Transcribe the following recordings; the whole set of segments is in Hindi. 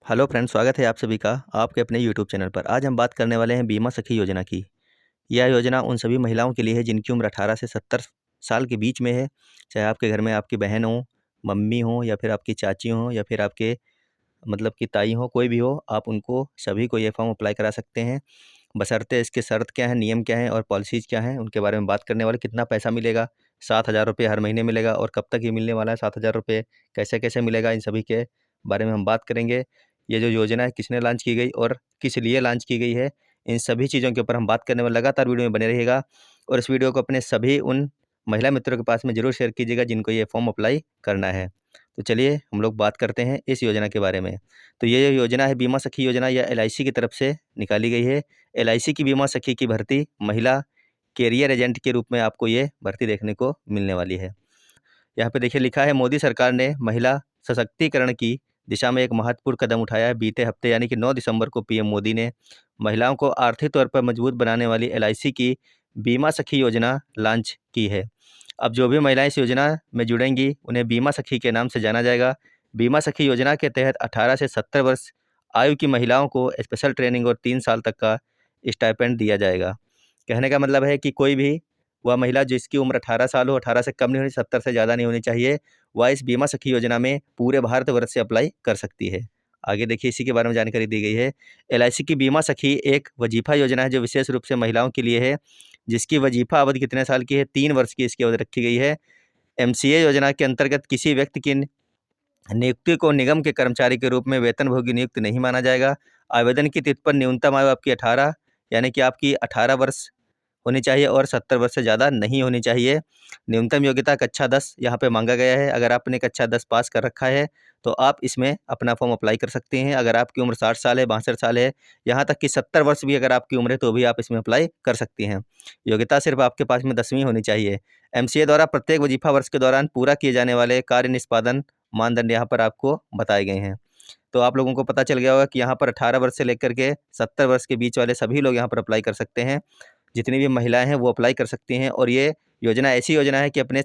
हेलो फ्रेंड्स, स्वागत है आप सभी का आपके अपने यूट्यूब चैनल पर। आज हम बात करने वाले हैं बीमा सखी योजना की। यह योजना उन सभी महिलाओं के लिए है जिनकी उम्र 18 से 70 साल के बीच में है। चाहे आपके घर में आपकी बहन हो, मम्मी हो, या फिर आपकी चाची हो, या फिर आपके मतलब कि ताई हो, कोई भी हो, आप उनको सभी को ये फॉर्म अप्लाई करा सकते हैं। बशर्ते इसके शर्त क्या है, नियम क्या है और पॉलिसीज़ क्या हैं, उनके बारे में बात करने वाले। कितना पैसा मिलेगा, 7,000 रुपये हर महीने मिलेगा, और कब तक ये मिलने वाला है 7,000 रुपये, कैसे कैसे मिलेगा, इन सभी के बारे में हम बात करेंगे। ये जो योजना है किसने लॉन्च की गई और किस लिए लॉन्च की गई है, इन सभी चीज़ों के ऊपर हम बात करने वाले। लगातार वीडियो में बने रहिएगा और इस वीडियो को अपने सभी उन महिला मित्रों के पास में ज़रूर शेयर कीजिएगा जिनको ये फॉर्म अप्लाई करना है। तो चलिए हम लोग बात करते हैं इस योजना के बारे में। तो ये जो योजना है बीमा सखी योजना, या एलआईसी की तरफ से निकाली गई है। एलआईसी की बीमा सखी की भर्ती महिला कैरियर एजेंट के रूप में आपको ये भर्ती देखने को मिलने वाली है। यहाँ पे देखिए लिखा है, मोदी सरकार ने महिला सशक्तिकरण की दिशा में एक महत्वपूर्ण कदम उठाया है। बीते हफ्ते यानी कि 9 दिसंबर को पीएम मोदी ने महिलाओं को आर्थिक तौर पर मजबूत बनाने वाली एलआईसी की बीमा सखी योजना लॉन्च की है। अब जो भी महिलाएं इस योजना में जुड़ेंगी उन्हें बीमा सखी के नाम से जाना जाएगा। बीमा सखी योजना के तहत 18 से 70 वर्ष आयु की महिलाओं को स्पेशल ट्रेनिंग और 3 साल तक का स्टाइपेंड दिया जाएगा। कहने का मतलब है कि कोई भी वह महिला जिसकी उम्र 18 साल हो, 18 से कम नहीं होनी, 70 से ज़्यादा नहीं होनी चाहिए, वह इस बीमा सखी योजना में पूरे भारतवर्ष से अप्लाई कर सकती है। आगे देखिए इसी के बारे में जानकारी दी गई है। एलआईसी की बीमा सखी एक वजीफा योजना है जो विशेष रूप से महिलाओं के लिए है, जिसकी वजीफा अवधि कितने साल की है, 3 वर्ष की इसकी अवधि रखी गई है। एमसीए योजना के अंतर्गत किसी व्यक्ति की नियुक्ति को निगम के कर्मचारी के रूप में वेतनभोगी नियुक्त नहीं माना जाएगा। आवेदन की तिथि पर न्यूनतम आयु आपकी 18 यानी कि आपकी 18 वर्ष होनी चाहिए और 70 वर्ष से ज़्यादा नहीं होनी चाहिए। न्यूनतम योग्यता कक्षा 10 यहाँ पे मांगा गया है। अगर आपने कक्षा 10 पास कर रखा है तो आप इसमें अपना फॉर्म अप्लाई कर सकते हैं। अगर आपकी उम्र 60 साल है, 62 साल है, यहाँ तक कि 70 वर्ष भी अगर आपकी उम्र है तो भी आप इसमें अप्लाई कर सकती हैं। योग्यता सिर्फ आपके पास में 10वीं होनी चाहिए। एमसीए द्वारा प्रत्येक वजीफा वर्ष के दौरान पूरा किए जाने वाले कार्य निष्पादन मानदंड यहाँ पर आपको बताए गए हैं। तो आप लोगों को पता चल गया होगा कि यहाँ पर 18 वर्ष से लेकर के 70 वर्ष के बीच वाले सभी लोग यहाँ पर अप्लाई कर सकते हैं। जितनी भी महिलाएं हैं वो अप्लाई कर सकती हैं। और ये योजना ऐसी योजना है कि अपने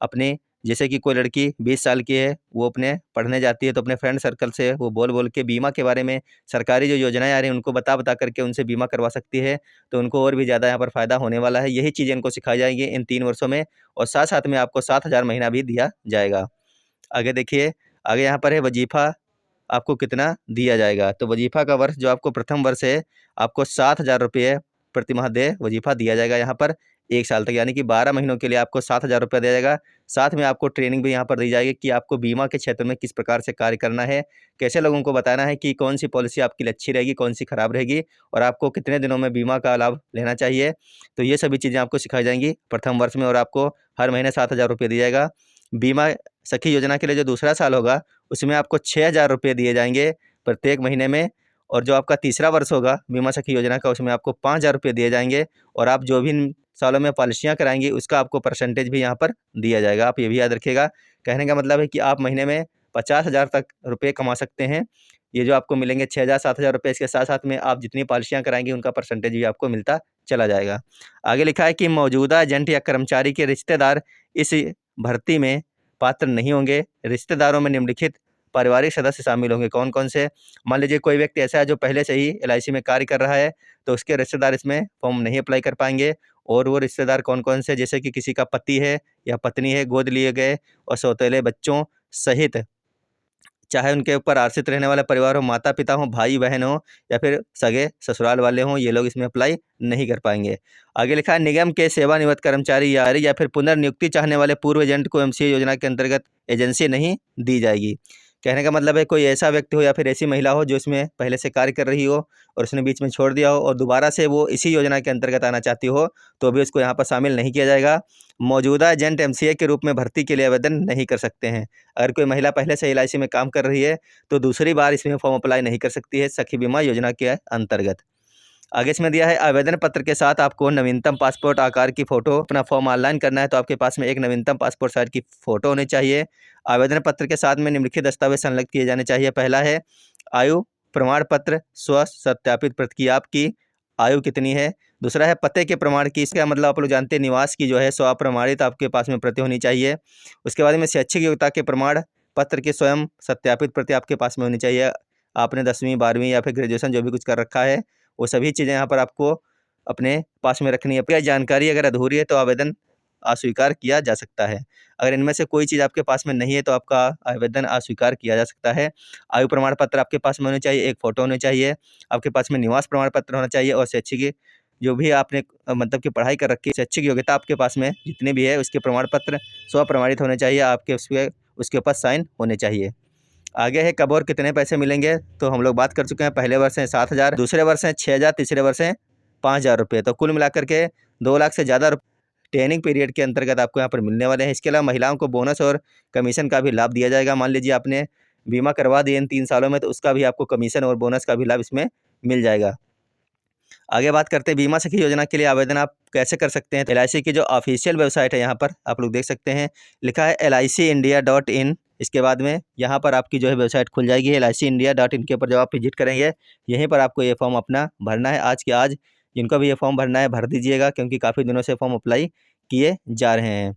अपने जैसे कि कोई लड़की 20 साल की है, वो अपने पढ़ने जाती है तो अपने फ्रेंड सर्कल से वो बोल बोल के बीमा के बारे में, सरकारी जो योजनाएं आ रही हैं उनको बता बता करके उनसे बीमा करवा सकती है। तो उनको और भी ज़्यादा यहाँ पर फ़ायदा होने वाला है। यही चीज़ें इनको सिखाई जाएंगी इन 3 वर्षों में, और साथ साथ में आपको 7,000 महीना भी दिया जाएगा। आगे देखिए, आगे यहाँ पर है वजीफ़ा आपको कितना दिया जाएगा। तो वजीफ़ा का वर्ष जो आपको प्रथम वर्ष है, आपको 7,000 रुपये प्रति माह दे वजीफ़ा दिया जाएगा यहाँ पर 1 साल तक, यानी कि 12 महीनों के लिए आपको 7,000 रुपये दिया जाएगा। साथ में आपको ट्रेनिंग भी यहाँ पर दी जाएगी कि आपको बीमा के क्षेत्र में किस प्रकार से कार्य करना है, कैसे लोगों को बताना है कि कौन सी पॉलिसी आपके लिए अच्छी रहेगी, कौन सी खराब रहेगी, और आपको कितने दिनों में बीमा का लाभ लेना चाहिए। तो ये सभी चीज़ें आपको सिखाई जाएंगी प्रथम वर्ष में, और आपको हर महीने 7,000 रुपये दिया जाएगा। बीमा सखी योजना के लिए जो दूसरा साल होगा उसमें आपको 6,000 रुपये दिए जाएंगे प्रत्येक महीने में, और जो आपका तीसरा वर्ष होगा बीमा सखी योजना का उसमें आपको 5,000 रुपये दिए जाएंगे। और आप जो भी इन सालों में पॉलिसियाँ कराएंगी उसका आपको परसेंटेज भी यहाँ पर दिया जाएगा। आप ये भी याद रखिएगा। कहने का मतलब है कि आप महीने में 50,000 तक रुपये कमा सकते हैं। ये जो आपको मिलेंगे 6,000 7,000 रुपये, इसके साथ साथ में आप जितनी पॉलिसियाँ कराएंगी उनका परसेंटेज भी आपको मिलता चला जाएगा। आगे लिखा है कि मौजूदा एजेंट या कर्मचारी के रिश्तेदार इस भर्ती में पात्र नहीं होंगे। रिश्तेदारों में निम्नलिखित पारिवारिक सदस्य शामिल होंगे। कौन कौन से? मान लीजिए कोई व्यक्ति ऐसा है जो पहले से ही एलआईसी में कार्य कर रहा है, तो उसके रिश्तेदार इसमें फॉर्म नहीं अप्लाई कर पाएंगे। और वो रिश्तेदार कौन कौन से? जैसे कि किसी का पति है या पत्नी है, गोद लिए गए और सौतेले बच्चों सहित, चाहे उनके ऊपर आश्रित रहने वाला परिवार हो, माता पिता हो, भाई बहन हो, या फिर सगे ससुराल वाले हों, ये लोग इसमें अप्लाई नहीं कर पाएंगे। आगे लिखा है निगम के सेवानिवृत्त कर्मचारी या फिर पुनर्नियुक्ति चाहने वाले पूर्व एजेंट को एमसीए योजना के अंतर्गत एजेंसी नहीं दी जाएगी। कहने का मतलब है कोई ऐसा व्यक्ति हो या फिर ऐसी महिला हो जो इसमें पहले से कार्य कर रही हो और उसने बीच में छोड़ दिया हो और दोबारा से वो इसी योजना के अंतर्गत आना चाहती हो, तो भी उसको यहाँ पर शामिल नहीं किया जाएगा। मौजूदा एजेंट एमसीए के रूप में भर्ती के लिए आवेदन नहीं कर सकते हैं। अगर कोई महिला पहले से एलआईसी में काम कर रही है तो दूसरी बार इसमें फॉर्म अप्लाई नहीं कर सकती है सखी बीमा योजना के अंतर्गत। आगे इसमें दिया है आवेदन पत्र के साथ आपको नवीनतम पासपोर्ट आकार की फ़ोटो, अपना फॉर्म ऑनलाइन करना है तो आपके पास में एक नवीनतम पासपोर्ट साइज की फ़ोटो होनी चाहिए। आवेदन पत्र के साथ में निम्नलिखित दस्तावेज संलग्न किए जाने चाहिए। पहला है आयु प्रमाण पत्र, स्व सत्यापित प्रति की आपकी आयु कितनी है। दूसरा है पते के प्रमाण की, इसका मतलब आप लोग जानते हैं निवास की जो है स्व प्रमाणित आपके पास में प्रति होनी चाहिए। उसके बाद में शैक्षिक योग्यता के प्रमाण पत्र की स्वयं सत्यापित प्रति आपके पास में होनी चाहिए। आपने 10वीं 12वीं या फिर ग्रेजुएशन जो भी कुछ कर रखा है, वो सभी चीज़ें यहाँ पर आपको अपने पास में रखनी है। यह जानकारी अगर अधूरी है तो आवेदन अस्वीकार किया जा सकता है। अगर इनमें से कोई चीज़ आपके पास में नहीं है तो आपका आवेदन अस्वीकार किया जा सकता है। आयु प्रमाण पत्र आपके पास में होने चाहिए, एक फ़ोटो होनी चाहिए, आपके पास में निवास प्रमाण पत्र होना चाहिए और शैक्षिक जो भी आपने मतलब कि पढ़ाई कर रखी है, शैक्षिक योग्यता आपके पास में जितनी भी है उसके प्रमाण पत्र स्वप्रमाणित होने चाहिए, आपके उसके ऊपर साइन होने चाहिए। आगे है कब और कितने पैसे मिलेंगे, तो हम लोग बात कर चुके हैं। पहले वर्ष है 7,000, दूसरे वर्ष है 6,000, तीसरे वर्ष है 5,000 रुपये। तो कुल मिलाकर के 2 लाख से ज़्यादा ट्रेनिंग पीरियड के अंतर्गत आपको यहाँ पर मिलने वाले हैं। इसके अलावा महिलाओं को बोनस और कमीशन का भी लाभ दिया जाएगा। मान लीजिए आपने बीमा करवा दिए इन 3 सालों में, तो उसका भी आपको कमीशन और बोनस का भी लाभ इसमें मिल जाएगा। आगे बात करते हैं बीमा सखी योजना के लिए आवेदन आप कैसे कर सकते हैं। LIC की जो ऑफिशियल वेबसाइट है यहाँ पर आप लोग देख सकते हैं, लिखा है LICindia.in। इसके बाद में यहाँ पर आपकी जो है वेबसाइट खुल जाएगी LICindia.in के ऊपर जब आप विजिट करेंगे, यहीं पर आपको ये फॉर्म अपना भरना है। आज के आज जिनको भी ये फॉर्म भरना है भर दीजिएगा, क्योंकि काफ़ी दिनों से फॉर्म अप्लाई किए जा रहे हैं।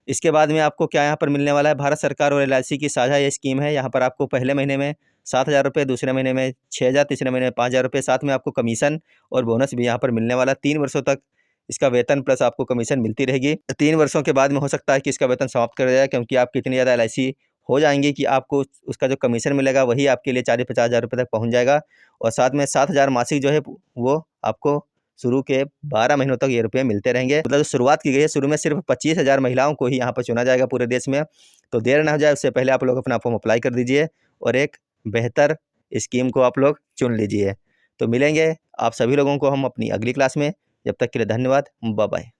इसके बाद में आपको क्या यहाँ पर मिलने वाला है, भारत सरकार और LIC की साझा ये स्कीम है। यहाँ पर आपको पहले महीने में 7,000 रुपये, दूसरे महीने में 6,000, तीसरे महीने में 5,000 रुपये, साथ में आपको कमीशन और बोनस भी यहाँ पर मिलने वाला। 3 वर्षों तक इसका वेतन प्लस आपको कमीशन मिलती रहेगी। 3 वर्षों के बाद में हो सकता है कि इसका वेतन समाप्त कर दिया जाए, क्योंकि आप कितनी ज़्यादा LIC हो जाएंगी कि आपको उसका जो कमीशन मिलेगा वही आपके लिए 40-50 हज़ार रुपये तक पहुँच जाएगा। और साथ में 7,000 मासिक जो है वो आपको शुरू के 12 महीनों तक ये रुपये मिलते रहेंगे। मतलब जो शुरुआत की गई है, शुरू में सिर्फ 25,000 महिलाओं को ही यहाँ पर चुना जाएगा पूरे देश में। तो देर ना हो जाए, उससे पहले आप लोग अपना फॉर्म अप्लाई कर दीजिए और एक बेहतर स्कीम को आप लोग चुन लीजिए। तो मिलेंगे आप सभी लोगों को हम अपनी अगली क्लास में। जब तक के लिए धन्यवाद, बाय बाय।